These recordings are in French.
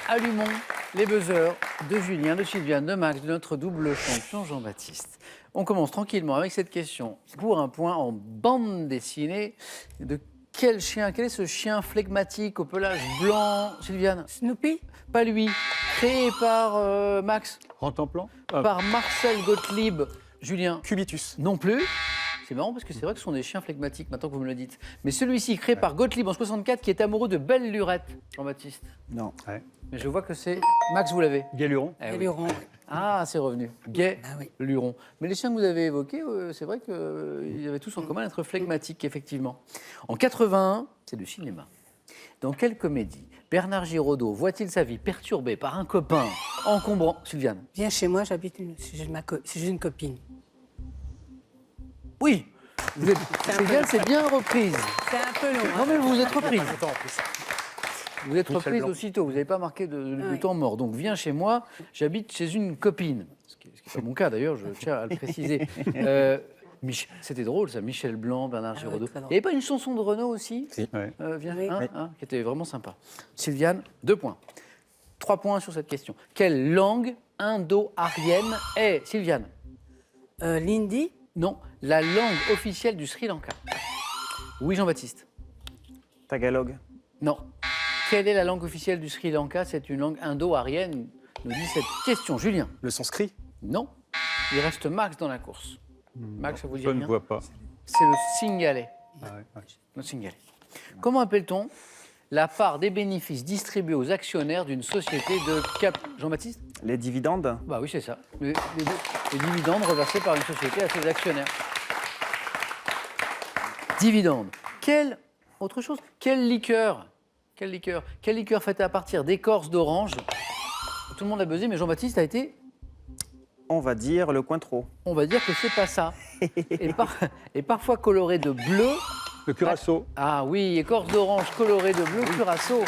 Allumons les buzzers de Julien, de Sylviane, de Max, de notre double champion Jean-Baptiste. On commence tranquillement avec cette question. Pour un point en bande dessinée, de quel chien, quel est ce chien flegmatique au pelage blanc, Sylviane? Snoopy? Pas lui. Créé par Max. Rantanplan Par Marcel Gottlieb. Julien? Cubitus. Non plus. C'est marrant parce que c'est vrai que ce sont des chiens flegmatiques, maintenant que vous me le dites. Mais celui-ci, créé par Gottlieb en 64, qui est amoureux de Belle Lurette, Jean-Baptiste. Non. Ouais. Mais je vois que c'est... Max, vous l'avez? Galuron. Eh oui. Luron. Ah, c'est revenu. Gai, Ah oui. Luron. Mais les chiens que vous avez évoqués, c'est vrai qu'ils avaient tous en commun d'être flegmatiques, effectivement. En 81, c'est du cinéma. Dans quelle comédie Bernard Giraudot voit-il sa vie perturbée par un copain encombrant... Sylviane? Viens chez moi, j'habite j'ai une copine. Oui. Sylviane, c'est bien reprise. C'est un peu long. Non, mais vous vous êtes reprise. Attends, en plus. Vous êtes Michel reprise Blanc. aussitôt, vous n'avez pas marqué de Oui. temps mort. Donc viens chez moi, j'habite chez une copine. Ce qui n'est pas mon cas d'ailleurs, je tiens à le préciser. C'était drôle ça, Michel Blanc, Bernard oui, Giraudot. très Il drôle. n'y avait pas une chanson de Renaud aussi Si. Ouais. Viens, Oui. hein, Oui. hein, qui était vraiment sympa. Sylviane, 2 points. 3 points sur cette question. Quelle langue indo-arienne est, Sylviane? L'Indie? Non, la langue officielle du Sri Lanka. Oui, Jean-Baptiste? Tagalog. Non. Quelle est la langue officielle du Sri Lanka? C'est une langue indo-arienne, nous dit cette question. Julien? Le sanskrit. Non. Il reste Max dans la course. Max, ça vous dit Je ne rien? vois pas. C'est le Singalais. Ah ouais, ouais. Le Singalais. Comment appelle-t-on la part des bénéfices distribués aux actionnaires d'une société de cap... Jean-Baptiste? Les dividendes. Bah oui, c'est ça. Les dividendes reversés par une société à ses actionnaires. Dividendes. Autre chose, quelle liqueur faite à partir d'écorce d'orange? Tout le monde a buzzé, mais Jean-Baptiste a été... On va dire le Cointreau. On va dire que c'est pas ça. Et parfois coloré de bleu. Le Curaçao. Ah oui, écorce d'orange colorée de bleu, Curaçao.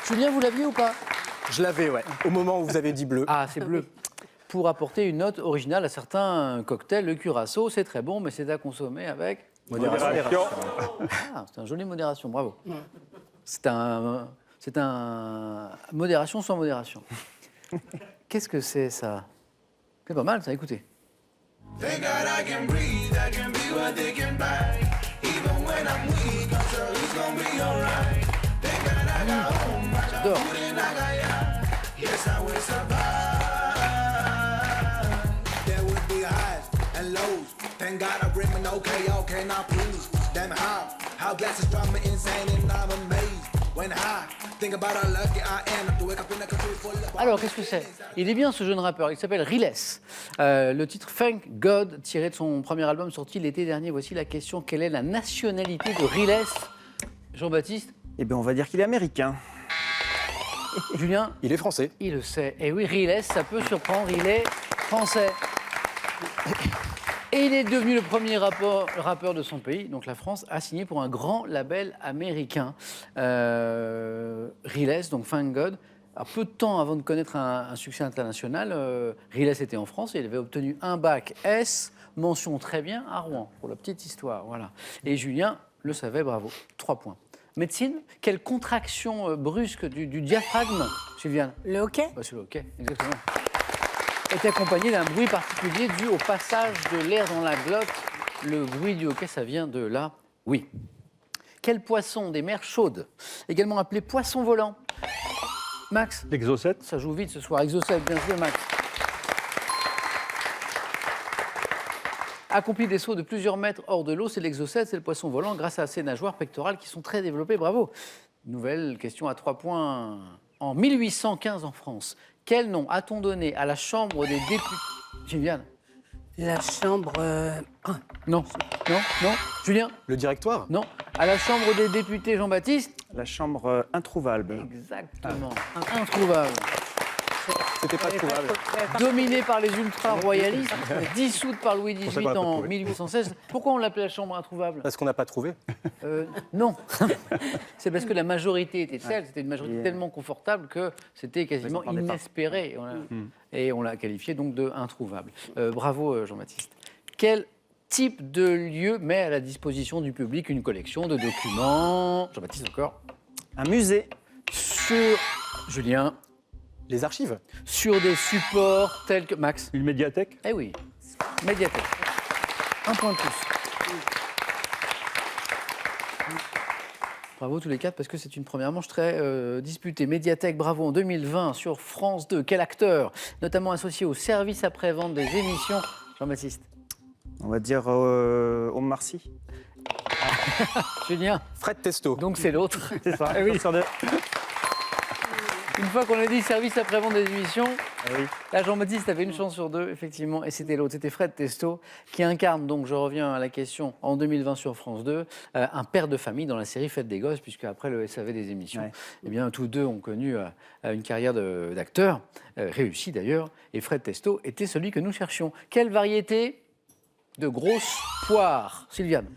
Julien, vous l'aviez ou pas? Je l'avais, ouais. Au moment où vous avez dit bleu. Ah, c'est bleu. Pour apporter une note originale à certains cocktails, le Curaçao, c'est très bon, mais c'est à consommer avec... Modération. Ah, c'est un joli modération, bravo. C'est un modération sans modération. Qu'est-ce que c'est, ça? C'est pas mal, ça, écoutez. Thank God I can breathe, I can be what they can buy. Even when I'm weak, I'm sure it's gonna be alright. Thank God I got home, I got J'adore. food and I got ya. Yes, I will survive. There would be highs and lows. Thank God I bring me no KO, can I prove? Damn how glasses drive me insane and I'm amazed. When I think about how lucky I am to wake up in a country full of... Alors, qu'est-ce que c'est? Il est bien, ce jeune rappeur. Il s'appelle Riles. Le titre Thank God, tiré de son premier album sorti l'été dernier. Voici la question. Quelle est la nationalité de Riles? Jean-Baptiste? Eh bien, on va dire qu'il est américain. Julien? Il est français. Il le sait. Et oui, Riles, ça peut surprendre. Il est français. Et il est devenu le premier rappeur de son pays, donc la France, a signé pour un grand label américain. Riles, donc Thank God. Alors, peu de temps avant de connaître un succès international, Riles était en France et il avait obtenu un bac S, mention très bien à Rouen, pour la petite histoire. Voilà. Et Julien le savait, bravo. 3 points. Médecine, quelle contraction brusque du diaphragme, Sylviane? Le hockey? Bah, c'est le hockey, exactement. Est accompagné d'un bruit particulier dû au passage de l'air dans la glotte. Le bruit du hockey, ça vient de là. Oui. Quel poisson des mers chaudes, également appelé poisson volant? Max? L'exocète. Ça joue vite ce soir. Exocète, bien joué, Max. Accomplit des sauts de plusieurs mètres hors de l'eau, c'est l'exocète, c'est le poisson volant, grâce à ses nageoires pectorales qui sont très développées. Bravo. Nouvelle question à 3 points. En 1815 en France, quel nom a-t-on donné à la Chambre des députés? Julien? La chambre... Non. Non. Non. Julien? Le directoire. Non. À la Chambre des députés, Jean-Baptiste? La chambre introuvable. Exactement. Introuvable. C'était pas trouvable. Dominée par les ultra-royalistes, dissoute par Louis ça XVIII qu'on l'a pas en trouvé. 1816. Pourquoi on l'appelait la Chambre introuvable? Parce qu'on n'a pas trouvé. Non. C'est parce que la majorité était telle, c'était une majorité tellement confortable que c'était quasiment Ils en prenaient pas. inespéré. Et on l'a qualifié donc de introuvable. Bravo Jean-Baptiste. Quel type de lieu met à la disposition du public une collection de documents? Jean-Baptiste encore. Un musée. sur, Julien, Les archives. sur des supports tels que... Max. Une médiathèque. Eh oui, médiathèque. Un point de plus. Bravo tous les quatre parce que c'est une première manche très disputée. Médiathèque, bravo en 2020 sur France 2. Quel acteur, notamment associé au service après-vente des émissions, Jean-Baptiste? On va dire Omar Sy. Julien, Fred Testo. donc c'est l'autre. C'est ça. Eh oui. Sur deux. Une fois qu'on a dit service après-vente des émissions, Eh oui. là Jean-Baptiste avait une chance sur deux, effectivement, et c'était l'autre, c'était Fred Testo, qui incarne, donc je reviens à la question, en 2020 sur France 2, un père de famille dans la série Fête des Gosses, puisque après le SAV des émissions, Ouais. eh bien, tous deux ont connu une carrière d'acteur, réussie d'ailleurs, et Fred Testo était celui que nous cherchions. Quelle variété de grosses poires, Sylviane?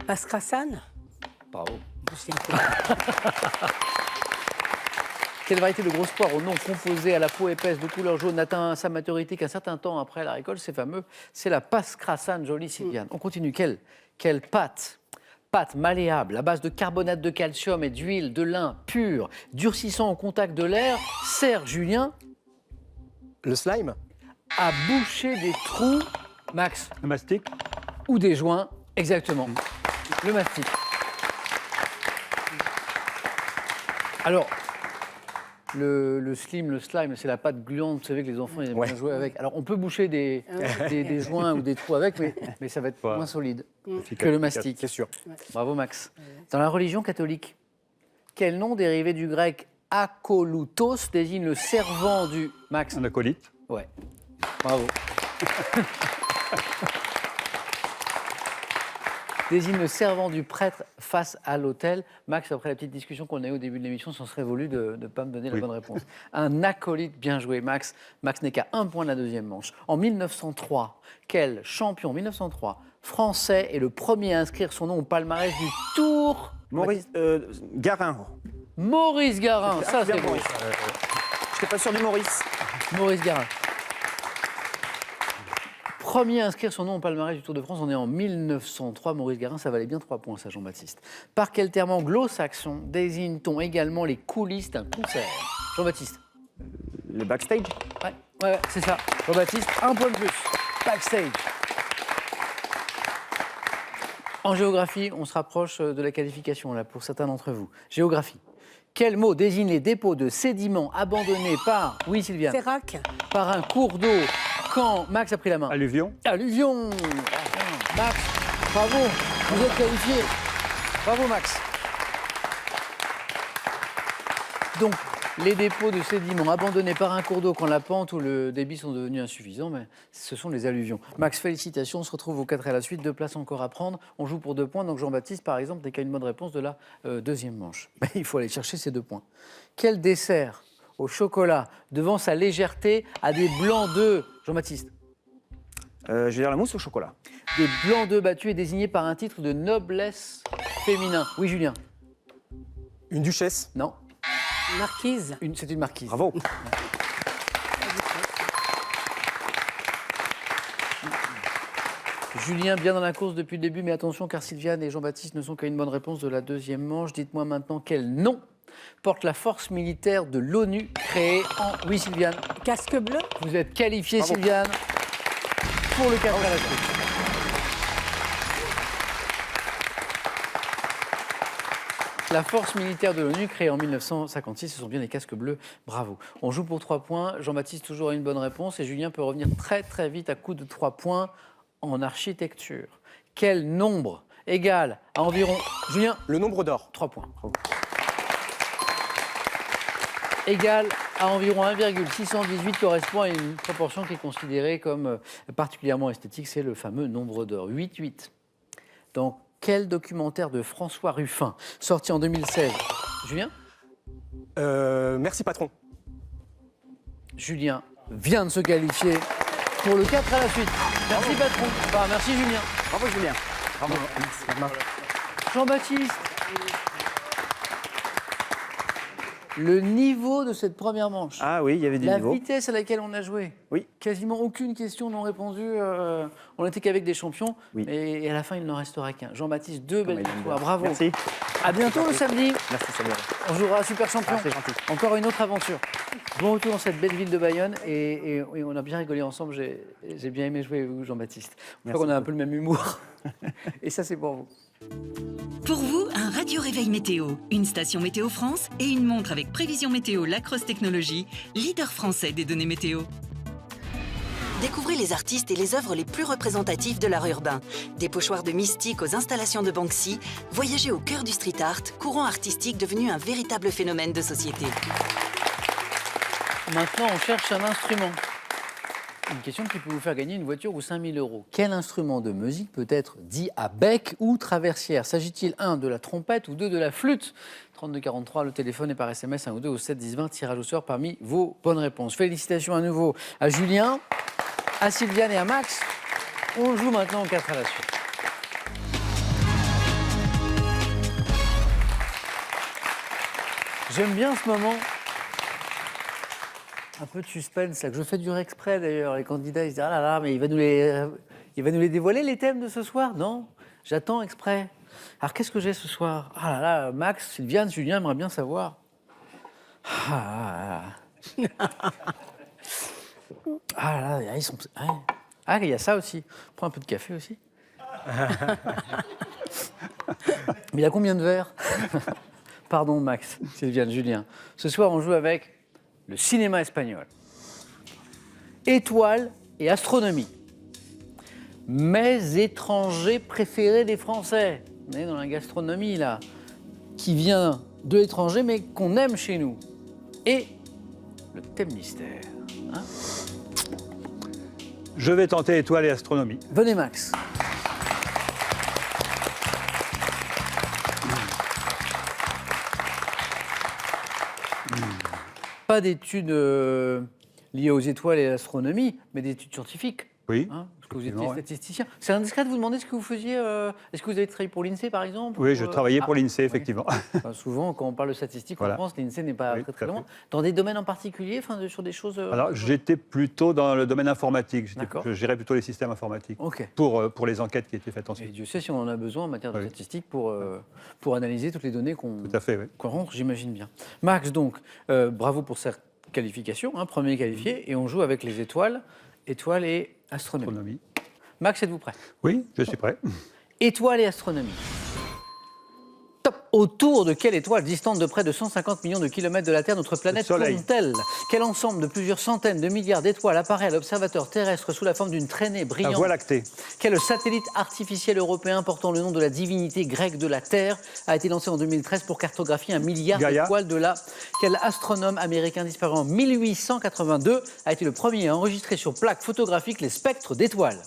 Pascrassan. Bravo. Je sais pas. Quelle variété de grosses poires au nom composé à la peau épaisse de couleur jaune atteint sa maturité qu'un certain temps après la récolte, c'est fameux, c'est la Pascrassan, jolie Sylviane. On continue. Quelle pâte? Pâte malléable à base de carbonate de calcium et d'huile de lin pure, durcissant au contact de l'air, sert, Julien, Le slime. à boucher des trous, Max, Un mastic. ou des joints, exactement. Le mastic. Alors, le slime, c'est la pâte gluante, vous savez que les enfants ils aiment bien jouer avec. Alors, on peut boucher des joints ou des trous avec, mais ça va être moins solide que le mastic. C'est sûr. Bravo, Max. Dans la religion catholique, quel nom dérivé du grec akolutos désigne le servant du... Max. Un acolyte. Ouais. Bravo. Désigne le servant du prêtre face à l'autel. Max, après la petite discussion qu'on a eue au début de l'émission, s'en serait voulu de ne pas me donner la bonne réponse. Un acolyte, bien joué, Max. Max n'est qu'à un point de la deuxième manche. En 1903, quel champion, 1903, français est le premier à inscrire son nom au palmarès du Tour? Maurice Garin. Maurice Garin, ça c'est bien beau. Maurice. Je n'étais pas sûr du Maurice. Maurice Garin. Premier à inscrire son nom au palmarès du Tour de France, on est en 1903. Maurice Garin, ça valait bien 3 points, ça, Jean-Baptiste. Par quel terme anglo-saxon désigne-t-on également les coulisses d'un concert? Jean-Baptiste. Le backstage. Ouais, c'est ça. Jean-Baptiste, un point de plus. Backstage. En géographie, on se rapproche de la qualification, là, pour certains d'entre vous. Géographie. Quel mot désigne les dépôts de sédiments abandonnés par... Oui, Sylviane. Sérac. Par un cours d'eau quand Max a pris la main? Alluvion. Alluvion. Max, bravo, vous êtes qualifié. Bravo Max. Donc, les dépôts de sédiments abandonnés par un cours d'eau quand la pente ou le débit sont devenus insuffisants, mais ce sont les alluvions. Max, félicitations, on se retrouve aux 4 à la suite, 2 places encore à prendre. On joue pour 2 points, donc Jean-Baptiste, par exemple, n'est qu'à une bonne réponse de la deuxième manche. Mais il faut aller chercher ces 2 points. Quel dessert au chocolat, devant sa légèreté, a des blancs d'œufs? Jean-Baptiste. Je vais dire la mousse au chocolat. Des blancs d'œufs battus et désignés par un titre de noblesse féminin. Oui, Julien. Une duchesse. Non, Marquise. c'est une marquise. Bravo. Julien, bien dans la course depuis le début, mais attention car Sylviane et Jean-Baptiste ne sont qu'à une bonne réponse de la deuxième manche. Dites-moi maintenant quel nom porte la force militaire de l'ONU créée en... Oui, Sylviane. Casque bleu. Vous êtes qualifiée, Bravo. Sylviane, pour le 4 à la suite. La force militaire de l'ONU créée en 1956, ce sont bien les casques bleus. Bravo. On joue pour 3 points. Jean-Baptiste toujours a une bonne réponse et Julien peut revenir très très vite à coup de 3 points en architecture. Quel nombre égale à environ... Julien, Le nombre d'or. 3 points. Égale à environ 1,618 correspond à une proportion qui est considérée comme particulièrement esthétique, c'est le fameux nombre d'or, 8,8. Dans quel documentaire de François Ruffin, sorti en 2016? Julien? Merci patron. Julien vient de se qualifier pour le 4 à la suite. Merci patron. Enfin, merci Julien. Bravo Julien. Bravo. Jean-Baptiste. Le niveau de cette première manche. Ah oui, il y avait des La niveaux. vitesse à laquelle on a joué. Oui. Quasiment aucune question non répondue. On n'était qu'avec des champions. Oui. Et à la fin, il n'en restera qu'un. Jean-Baptiste, 2 belles Comme victoires. Highlander. Bravo. Merci. À bientôt le samedi. Merci, Samuel. On jouera à Super Champion. Ah, c'est gentil. Encore une autre aventure. Bon retour dans cette belle ville de Bayonne et on a bien rigolé ensemble. J'ai bien aimé jouer avec vous, Jean-Baptiste. Je crois qu'on a un peu le même humour. Et ça, c'est pour vous. Pour vous, un radio réveil météo, une station Météo France et une montre avec prévision météo Lacrosse Technologies, leader français des données météo. Découvrez les artistes et les œuvres les plus représentatives de l'art urbain. Des pochoirs de Mystique aux installations de Banksy, voyagez au cœur du street art, courant artistique devenu un véritable phénomène de société. Maintenant, on cherche un instrument. Une question qui peut vous faire gagner une voiture ou 5 000 €. Quel instrument de musique peut être dit à bec ou traversière? S'agit-il 1 de la trompette ou 2 de la flûte? 3243, le téléphone est par SMS 1 ou 2 au 7 10 20, tirage au sort parmi vos bonnes réponses. Félicitations à nouveau à Julien, à Sylviane et à Max. On joue maintenant en 4 à la suite. J'aime bien ce moment. Un peu de suspense, là, que je fais durer exprès d'ailleurs. Les candidats, ils se disent, ah là là, mais il va nous les dévoiler, les thèmes de ce soir? Non, j'attends exprès. Alors, qu'est-ce que j'ai ce soir? Ah là là, Max, Sylviane, Julien aimerait bien savoir. Ah là là, ils sont... Ah, il y a ça aussi. Prends un peu de café aussi. Mais il y a combien de verres? Pardon, Max, Sylviane, Julien. Ce soir, on joue avec le cinéma espagnol. Étoiles et astronomie. Mes étrangers préférés des Français. On est dans la gastronomie, là. Qui vient de l'étranger, mais qu'on aime chez nous. Et le thème mystère. Hein? Je vais tenter étoiles et astronomie. Venez, Max. Pas d'études liées aux étoiles et à l'astronomie, mais d'études scientifiques. Oui. Hein, parce que vous étiez effectivement, ouais. statisticien. C'est indiscret de vous demander ce que vous faisiez. Est-ce que vous avez travaillé pour l'INSEE, par exemple? Oui, ou, je travaillais pour l'INSEE, oui. effectivement. Enfin, souvent, quand on parle de statistiques Voilà. en France, l'INSEE n'est pas Oui, très tout à loin. fait. Dans des domaines en particulier, sur des choses... Alors, j'étais plutôt dans le domaine informatique. D'accord. Je gérais plutôt les systèmes informatiques Ok. pour les enquêtes qui étaient faites Et ensuite. Dieu sait si on en a besoin en matière de Oui. statistiques pour analyser toutes les données qu'on Tout à fait, oui. rentre, j'imagine bien. Max, donc, bravo pour cette qualification, hein, premier qualifié, et on joue avec les étoiles et astronomie. Astronomie. Max, êtes-vous prêt? Oui, je suis prêt. Étoiles et astronomie. Top. Autour de quelle étoile distante de près de 150 millions de kilomètres de la Terre notre planète Le Soleil. tourne-t-elle? Quel ensemble de plusieurs centaines de milliards d'étoiles apparaît à l'observateur terrestre sous la forme d'une traînée La brillante? Voie lactée. Quel satellite artificiel européen portant le nom de la divinité grecque de la Terre a été lancé en 2013 pour cartographier 1 milliard Gaïa. d'étoiles de la... Quel astronome américain disparu en 1882 a été le premier à enregistrer sur plaque photographique les spectres d'étoiles?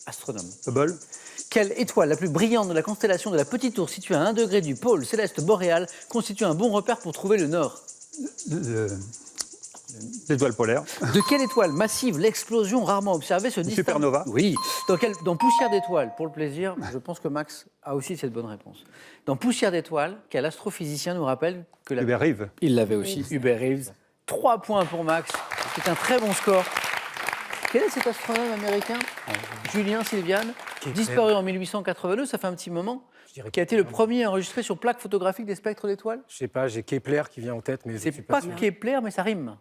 Astronome. Hubble. Quelle étoile la plus brillante de la constellation de la Petite Ours située à 1 degré du pôle céleste boréal constitue un bon repère pour trouver le nord? L'étoile polaire. De quelle étoile massive l'explosion rarement observée se distingue? Supernova. Oui. Dans Poussière d'étoiles, pour le plaisir, je pense que Max a aussi cette bonne réponse. Dans Poussière d'étoiles, quel astrophysicien nous rappelle que la... Hubert Reeves. Il l'avait aussi, Hubert Reeves. 3 points pour Max. C'est un très bon score. Quel est cet astronome américain? Julien, Sylviane, disparu en 1882, ça fait un petit moment, qui a été le premier à enregistrer sur plaque photographique des spectres d'étoiles? Je sais pas, j'ai Kepler qui vient en tête, mais je C'est suis pas sûr. Kepler, mais ça rime.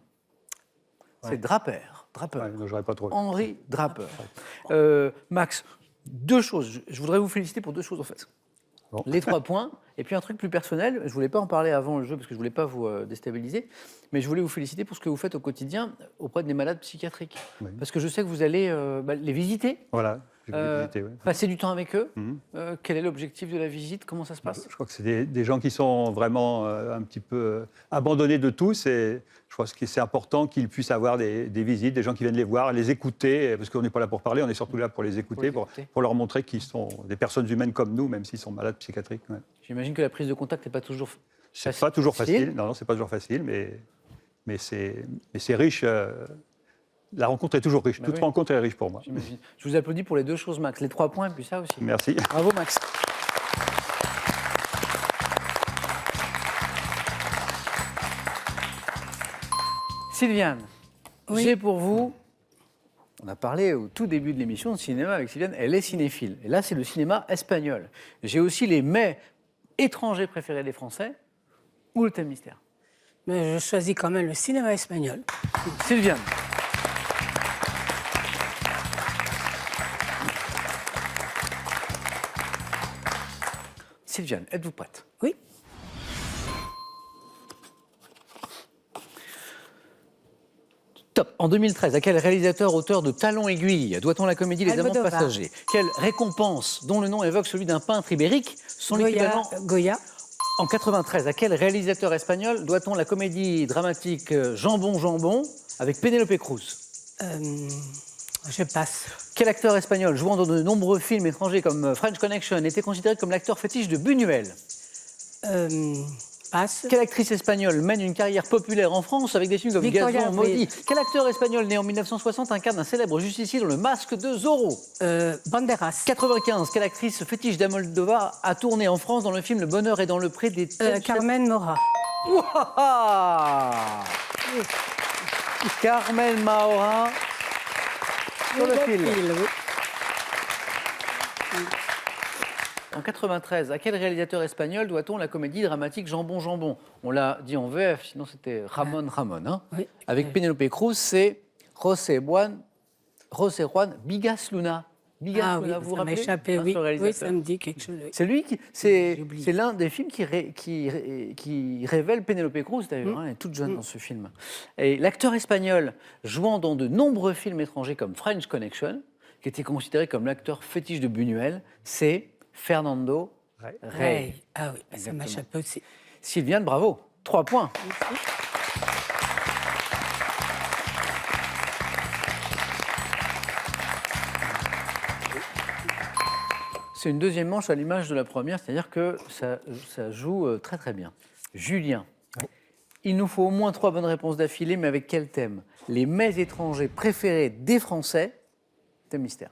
C'est Draper. Ouais, donc j'aurais pas trop. Henri Draper. Max, 2 choses. Je voudrais vous féliciter pour 2 choses, en fait. Bon. Les 3 points, et puis un truc plus personnel. Je ne voulais pas en parler avant le jeu, parce que je ne voulais pas vous déstabiliser, mais je voulais vous féliciter pour ce que vous faites au quotidien auprès des malades psychiatriques. Oui. Parce que je sais que vous allez les visiter, Voilà. J'ai voulu visiter, ouais. passer du temps avec eux. Mhm. Quel est l'objectif de la visite? Comment ça se passe? Je crois que c'est des gens qui sont vraiment un petit peu abandonnés de tous et je crois que c'est important qu'ils puissent avoir des visites, des gens qui viennent les voir, les écouter, parce qu'on n'est pas là pour parler, on est surtout là pour les écouter, pour leur montrer qu'ils sont des personnes humaines comme nous, même s'ils sont malades psychiatriques. Ouais. J'imagine que la prise de contact n'est pas toujours C'est pas toujours facile, non, c'est pas toujours facile, mais c'est riche. La rencontre est toujours riche, toute oui. rencontre est riche pour moi. J'imagine. Je vous applaudis pour les 2 choses, Max. Les 3 points, et puis ça aussi. Merci. Bravo, Max. Sylviane, Oui. j'ai pour vous... On a parlé au tout début de l'émission de cinéma avec Sylviane. Elle est cinéphile. Et là, c'est le cinéma espagnol. J'ai aussi les mets étranger préféré des Français ou le thème mystère? Mais je choisis quand même le cinéma espagnol. Sylviane. Sylviane, êtes-vous prête? Oui. Top. En 2013, à quel réalisateur auteur de Talons aiguilles doit-on la comédie Les Amants Almodovar. passagers? Quelle récompense, dont le nom évoque celui d'un peintre ibérique, sont l'équivalent? Goya. En 93, à quel réalisateur espagnol doit-on la comédie dramatique Jambon, Jambon avec Penélope Cruz? Je passe. Quel acteur espagnol jouant dans de nombreux films étrangers comme French Connection était considéré comme l'acteur fétiche de Buñuel? Passe. Quelle actrice espagnole mène une carrière populaire en France avec des films comme Victoria Gazon, Maudit? Abril. Quel acteur espagnol né en 1960 incarne un célèbre justicier dans Le Masque de Zorro? Banderas. 95, quelle actrice fétiche d'Almodovar a tourné en France dans le film Le Bonheur est dans le pré des Carmen Maura. Ouah! Carmen Maura sur le fil. Oui. En 93, à quel réalisateur espagnol doit-on la comédie dramatique Jambon, Jambon? On l'a dit en VF, sinon c'était Ramon Ramon. Hein. Oui. Avec Penélope Cruz, c'est José Juan Bigas Luna. Bigas Ah oui, Luna, vous vous ça m'a rappelez? échappé, Hein, oui. ce Oui, réalisateur. ça me dit quelque chose. Oui. C'est lui qui. J'ai C'est oublié. l'un des films qui révèle Penélope Cruz, d'ailleurs. Hein, elle est toute jeune dans ce film. Et l'acteur espagnol jouant dans de nombreux films étrangers comme French Connection, qui était considéré comme l'acteur fétiche de Buñuel, c'est Fernando Rey. Ray. Ah oui, ça Exactement. m'a échappé aussi. Sylviane, bravo. 3 points. C'est une deuxième manche à l'image de la première, c'est-à-dire que ça joue très très bien. Julien, il nous faut au moins 3 bonnes réponses d'affilée, mais avec quel thème? Les mets étrangers préférés des Français, thème mystère.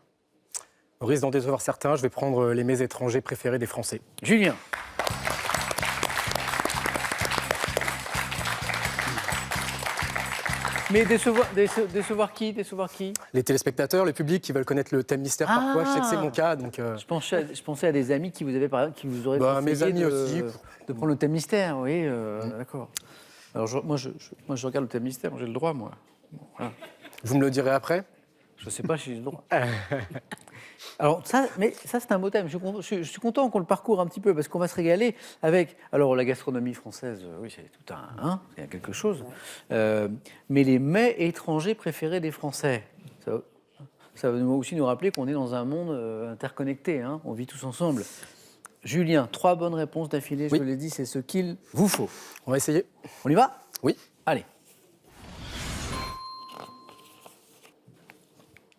Au risque d'en décevoir certains, je vais prendre les mets étrangers préférés des Français. Julien. Mais décevoir qui? Décevoir qui? Les téléspectateurs, le public qui veulent connaître le thème mystère parfois, je sais que c'est mon cas, donc Je pensais à des amis qui vous avaient par exemple, qui vous auraient Bah, mes conseillé amis aussi. de prendre le thème mystère, oui, d'accord. Alors moi je regarde le thème mystère, j'ai le droit moi. Bon, voilà. vous me le direz après. Je ne sais pas si j'ai le droit. Alors ça c'est un beau thème. Je suis content qu'on le parcourt un petit peu parce qu'on va se régaler avec. Alors la gastronomie française, oui c'est tout un, il y a quelque chose. Mais les mets étrangers préférés des Français. Ça va aussi nous rappeler qu'on est dans un monde interconnecté. Hein, on vit tous ensemble. Julien, 3 bonnes réponses d'affilée. Je Oui. vous l'ai dit, c'est ce qu'il vous faut. On va essayer. On y va? Oui. Allez.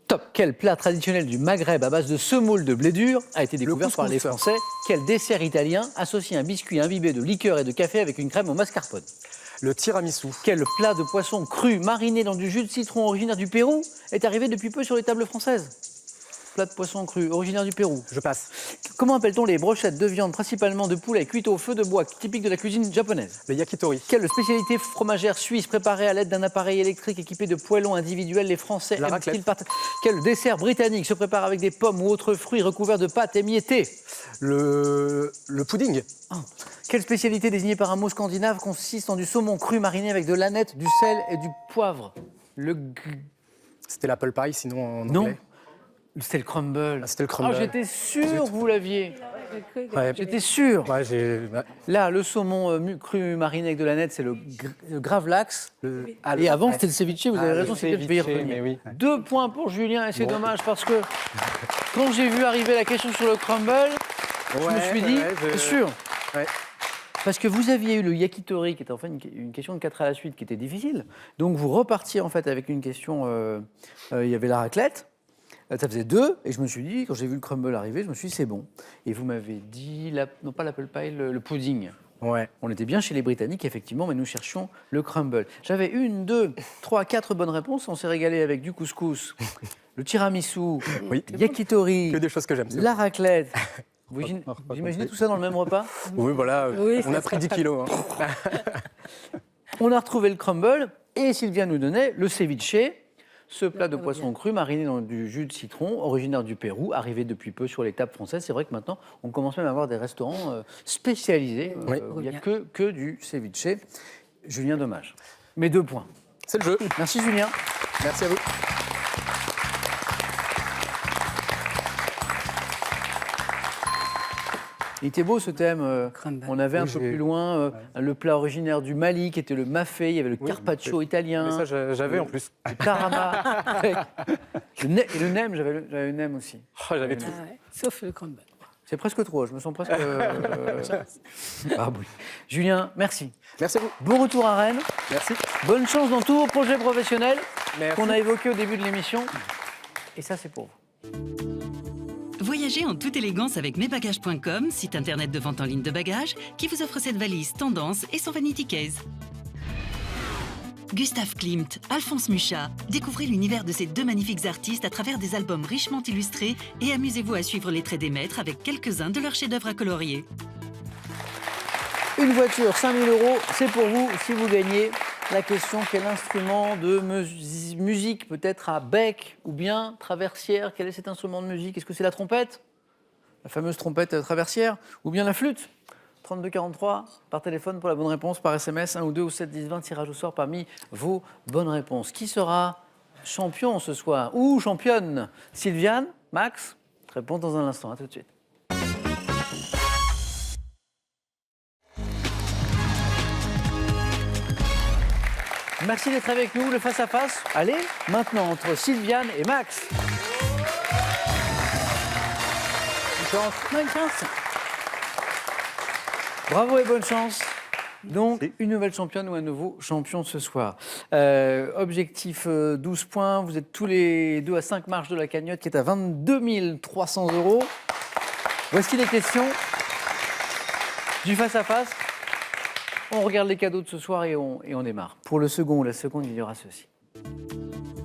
Top. Quel plat traditionnel du Maghreb à base de semoule de blé dur a été découvert par les couscous. Français? Quel dessert italien associe un biscuit imbibé de liqueur et de café avec une crème au mascarpone? Le tiramisu. Quel plat de poisson cru mariné dans du jus de citron originaire du Pérou est arrivé depuis peu sur les tables françaises? Plat de poisson cru originaire du Pérou. Je passe. Comment appelle-t-on les brochettes de viande principalement de poulet cuites au feu de bois typiques de la cuisine japonaise? Les yakitori. Quelle spécialité fromagère suisse préparée à l'aide d'un appareil électrique équipé de poêlons individuels les Français La aiment-ils raclette. partager? Quel dessert britannique se prépare avec des pommes ou autres fruits recouverts de pâte émiettée? Le pudding. Quelle spécialité désignée par un mot scandinave consiste en du saumon cru mariné avec de l'aneth, du sel et du poivre? C'était l'apple pie, sinon en Non, anglais. c'était le crumble. Ah, c'était le crumble. Ah, j'étais sûr que vous l'aviez. Ouais. J'étais sûr. Ouais, Là, le saumon cru mariné avec de l'aneth, c'est le gravlax. Ah, Et avant, ouais. c'était le ceviche, vous avez raison, c'est que je vais y ceviche, revenir. mais oui. 2 points pour Julien, et c'est dommage parce que quand j'ai vu arriver la question sur le crumble, je me suis dit, c'est sûr. Ouais. Parce que vous aviez eu le yakitori, qui était en fait une question de 4 à la suite, qui était difficile. Donc vous repartiez en fait avec une question, il y avait la raclette. Ça faisait 2, et je me suis dit, quand j'ai vu le crumble arriver, je me suis dit, c'est bon. Et vous m'avez dit, non pas l'apple pie, le pudding. Ouais. On était bien chez les Britanniques, effectivement, mais nous cherchions le crumble. J'avais 1, 2, 3, 4 bonnes réponses. On s'est régalé avec du couscous, le tiramisu, Oui. yakitori, Que des choses que j'aime. la raclette. Vous imaginez tout ça dans le même repas? Oui, voilà. Oui, on ça a pris 10 kilos. Hein. On a retrouvé le crumble, et Sylvia nous donnait le ceviche. Ce plat de poisson cru mariné dans du jus de citron, originaire du Pérou, arrivé depuis peu sur les tables françaises. C'est vrai que maintenant, on commence même à avoir des restaurants spécialisés où il n'y a que du ceviche. Julien, dommage. Mais 2 points. C'est le jeu. Merci Julien. Merci à vous. Il était beau ce thème. Crumble. On avait un peu plus loin le plat originaire du Mali qui était le mafé. Il y avait le carpaccio italien. Mais ça, j'avais en plus. Le tarama. avec et le nem, j'avais le nem aussi. Oh, j'avais tout. Ah ouais, sauf le crumble. C'est presque trop, je me sens presque. Ah oui. Julien, merci. Merci à vous. Bon retour à Rennes. Merci. Bonne chance dans tous vos projets professionnels Merci. qu'on a évoqués au début de l'émission. Et ça, c'est pour vous. Voyagez en toute élégance avec mesbagages.com, site internet de vente en ligne de bagages, qui vous offre cette valise tendance et son vanity case. Gustave Klimt, Alphonse Mucha, découvrez l'univers de ces 2 magnifiques artistes à travers des albums richement illustrés et amusez-vous à suivre les traits des maîtres avec quelques-uns de leurs chefs-d'œuvre à colorier. Une voiture, 5 000 €, c'est pour vous si vous gagnez. La question, quel instrument de musique peut-être à bec ou bien traversière? Quel est cet instrument de musique? Est-ce que c'est la trompette? La fameuse trompette traversière? Ou bien la flûte? 32 43 par téléphone pour la bonne réponse, par SMS, 1 ou 2 ou 7 10 20, tirage au sort parmi vos bonnes réponses. Qui sera champion ce soir? Ou championne? Sylviane? Max? Réponse dans un instant, à tout de suite. Merci d'être avec nous, le face-à-face. Allez, maintenant, entre Sylviane et Max. Bonne chance. Bravo et bonne chance. Donc, une nouvelle championne ou un nouveau champion ce soir. Objectif 12 points. Vous êtes tous les deux à 5 marches de la cagnotte qui est à 22 300 €. Voici les questions du face-à-face. On regarde les cadeaux de ce soir et on démarre. Pour le second ou la seconde, il y aura ceci.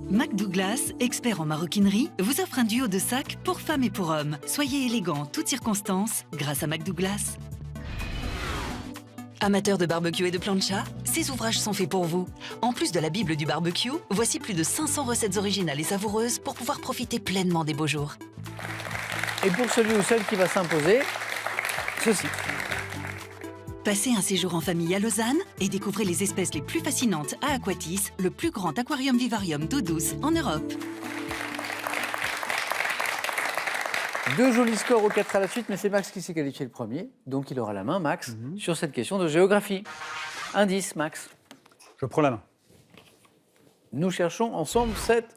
Mac Douglas, expert en maroquinerie, vous offre un duo de sacs pour femmes et pour hommes. Soyez élégants en toutes circonstances grâce à Mac Douglas. Amateur de barbecue et de plancha, ces ouvrages sont faits pour vous. En plus de la Bible du barbecue, voici plus de 500 recettes originales et savoureuses pour pouvoir profiter pleinement des beaux jours. Et pour celui ou celle qui va s'imposer, ceci. Passez un séjour en famille à Lausanne et découvrez les espèces les plus fascinantes à Aquatis, le plus grand aquarium-vivarium d'eau douce en Europe. 2 jolis scores aux 4 à la suite, mais c'est Max qui s'est qualifié le premier. Donc il aura la main, Max, sur cette question de géographie. Indice, Max. Je prends la main. Nous cherchons ensemble cette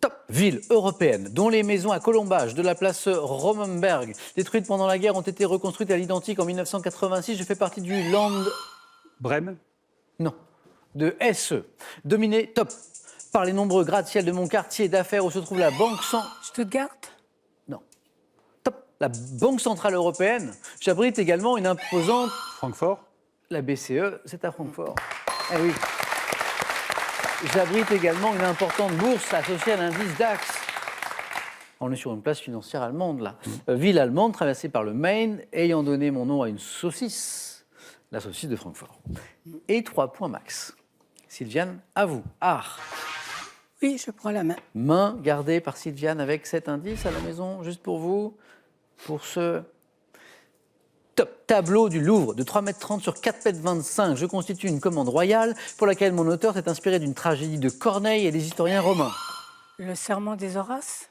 top ville européenne dont les maisons à colombage de la place Rommenberg, détruites pendant la guerre, ont été reconstruites à l'identique en 1986. Je fais partie du Land... Brême. Non. De SE. Dominé top par les nombreux gratte-ciel de mon quartier d'affaires où se trouve la Banque Stuttgart. Non. Top. La Banque Centrale Européenne. J'abrite également une imposante... Francfort. La BCE, c'est à Francfort. Eh oui. J'abrite également une importante bourse associée à l'indice DAX. On est sur une place financière allemande, là. Ville allemande traversée par le Main, ayant donné mon nom à une saucisse, la saucisse de Francfort. Et 3 points max. Sylviane, à vous. Art. Oui, je prends la main. Main gardée par Sylviane avec cet indice à la maison, juste pour vous, pour ce top tableau du Louvre de 3,30 m sur 4,25 m. Je constitue une commande royale pour laquelle mon auteur s'est inspiré d'une tragédie de Corneille et des historiens romains. Le serment des Horaces.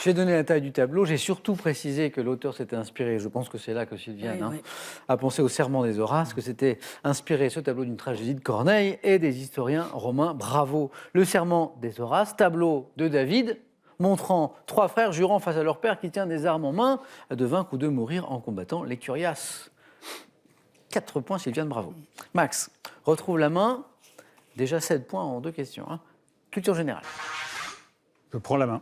J'ai donné la taille du tableau, j'ai surtout précisé que l'auteur s'était inspiré, je pense que c'est là que Sylviane Oui. a pensé au serment des Horaces, que c'était inspiré ce tableau d'une tragédie de Corneille et des historiens romains. Bravo. Le serment des Horaces, tableau de David, montrant 3 frères jurant face à leur père qui tient des armes en main de vaincre ou de mourir en combattant les curiaces. 4 points, Sylviane, bravo. Max, retrouve la main. Déjà 7 points en 2 questions. Culture générale. Je prends la main.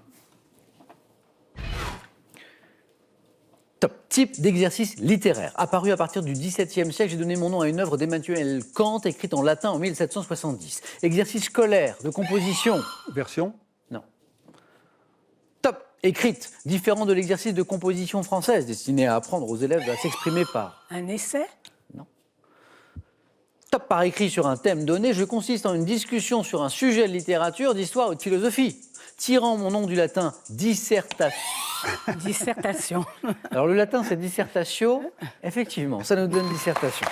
Top. Type d'exercice littéraire. Apparu à partir du XVIIe siècle, j'ai donné mon nom à une œuvre d'Emmanuel Kant, écrite en latin en 1770. Exercice scolaire, de composition. Version. Non. Top. Écrite, différent de l'exercice de composition française, destiné à apprendre aux élèves à s'exprimer par. Un essai? Top par écrit sur un thème donné, je consiste en une discussion sur un sujet de littérature, d'histoire ou de philosophie. Tirant mon nom du latin dissertation. Dissertation. Alors le latin c'est dissertatio, effectivement, ça nous donne dissertation.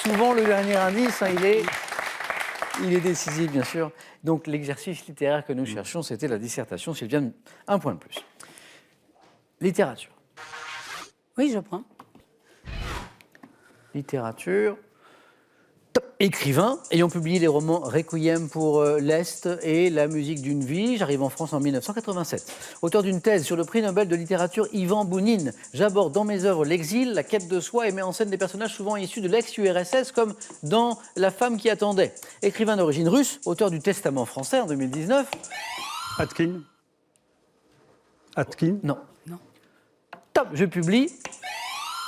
Souvent le dernier indice, hein, il est décisif bien sûr. Donc l'exercice littéraire que nous cherchions, c'était la dissertation. Sylviane, un point de plus. Littérature. Oui, je prends. Littérature. Top. Écrivain, ayant publié les romans Requiem pour l'Est et La musique d'une vie, j'arrive en France en 1987. Auteur d'une thèse sur le prix Nobel de littérature Ivan Bounine, j'aborde dans mes œuvres l'exil, la quête de soi et mets en scène des personnages souvent issus de l'ex-URSS comme dans La femme qui attendait. Écrivain d'origine russe, auteur du Testament français en 2019. Atkin. Non. Non. Top, je publie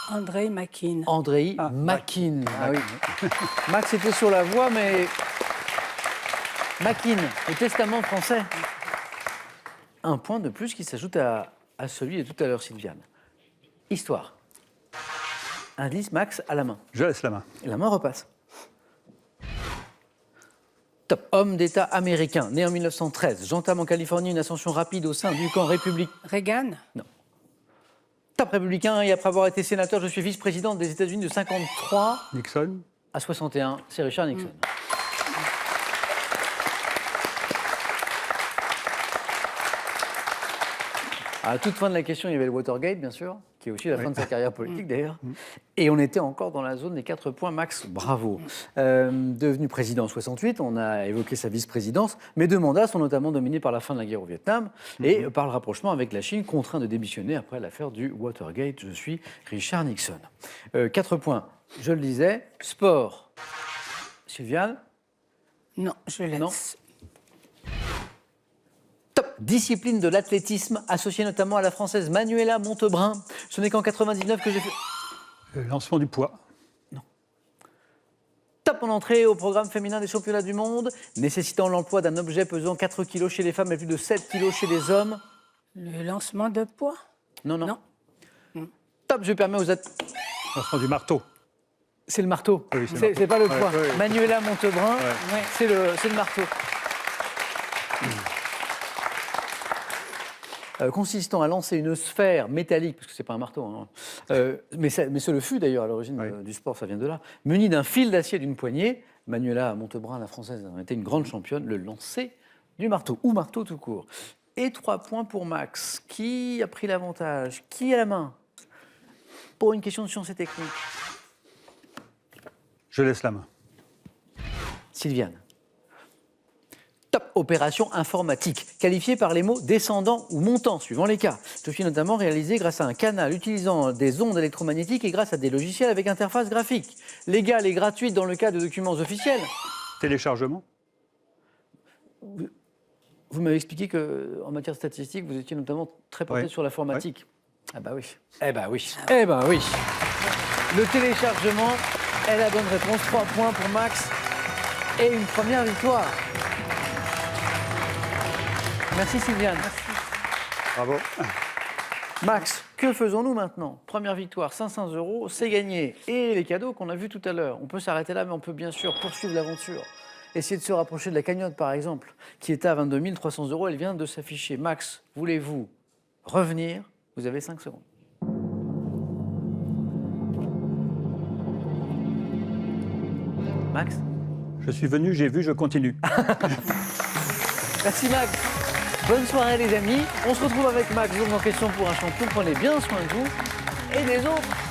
Andrei Makin. Andrei Makin. Ah oui. Max était sur la voie, mais Makin, le Testament français. Un point de plus qui s'ajoute à celui de tout à l'heure, Sylviane. Histoire. Indice, Max, à la main. Je laisse la main. Et la main repasse. Top. Homme d'État américain, né en 1913. J'entame en Californie une ascension rapide au sein du camp républicain. Reagan. Top républicain, et après avoir été sénateur, je suis vice-président des États-Unis de 53 Nixon. à 61. C'est Richard Nixon. À la toute fin de la question, il y avait le Watergate, bien sûr, qui est aussi la fin de sa carrière politique, d'ailleurs. Et on était encore dans la zone des 4 points. Max, bravo. Devenu président en 68, on a évoqué sa vice-présidence. Mes 2 mandats sont notamment dominés par la fin de la guerre au Vietnam et par le rapprochement avec la Chine, contraint de démissionner après l'affaire du Watergate. Je suis Richard Nixon. 4 points. Je le disais, sport. Sylviane? Non, je laisse. Non. Top. Discipline de l'athlétisme, associée notamment à la Française Manuela Montebrin. Ce n'est qu'en 99 que j'ai fait... Lancement du poids. Top en entrée au programme féminin des championnats du monde, nécessitant l'emploi d'un objet pesant 4 kg chez les femmes et plus de 7 kg chez les hommes. Le lancement de poids? Non. Non. Top, je permets aux Lancement du marteau. C'est le marteau. Oui, c'est le C'est pas le Ouais, poids. ouais. Manuela Montebrin, Ouais. c'est le marteau. Consistant à lancer une sphère métallique, parce que c'est pas un marteau, hein, mais ce le fut d'ailleurs à l'origine du sport, ça vient de là, muni d'un fil d'acier d'une poignée. Manuela Montebrin, la française, a été une grande championne, le lancer du marteau, ou marteau tout court. Et 3 points pour Max. Qui a pris l'avantage? Qui a la main? Pour une question de sciences et techniques. Je laisse la main. Sylviane. Top. Opération informatique, qualifiée par les mots descendant ou montant, suivant les cas. Je suis notamment réalisé grâce à un canal utilisant des ondes électromagnétiques et grâce à des logiciels avec interface graphique. Légale et gratuite dans le cas de documents officiels. Téléchargement. Vous m'avez expliqué qu'en matière statistique, vous étiez notamment très porté Ouais. sur l'informatique. Ah bah oui. Eh bah oui. Eh bah oui. Le téléchargement est la bonne réponse. 3 points pour Max et une première victoire. Merci Sylviane. Bravo. Max, que faisons-nous maintenant? Première victoire, 500 €, c'est gagné. Et les cadeaux qu'on a vus tout à l'heure. On peut s'arrêter là, mais on peut bien sûr poursuivre l'aventure. Essayer de se rapprocher de la cagnotte, par exemple, qui était à 22 300 €. Elle vient de s'afficher. Max, voulez-vous revenir? Vous avez 5 secondes. Max? Je suis venu, j'ai vu, je continue. Merci Max. Bonne soirée les amis. On se retrouve avec Max, donc en question pour un champion. Prenez bien soin de vous et des autres.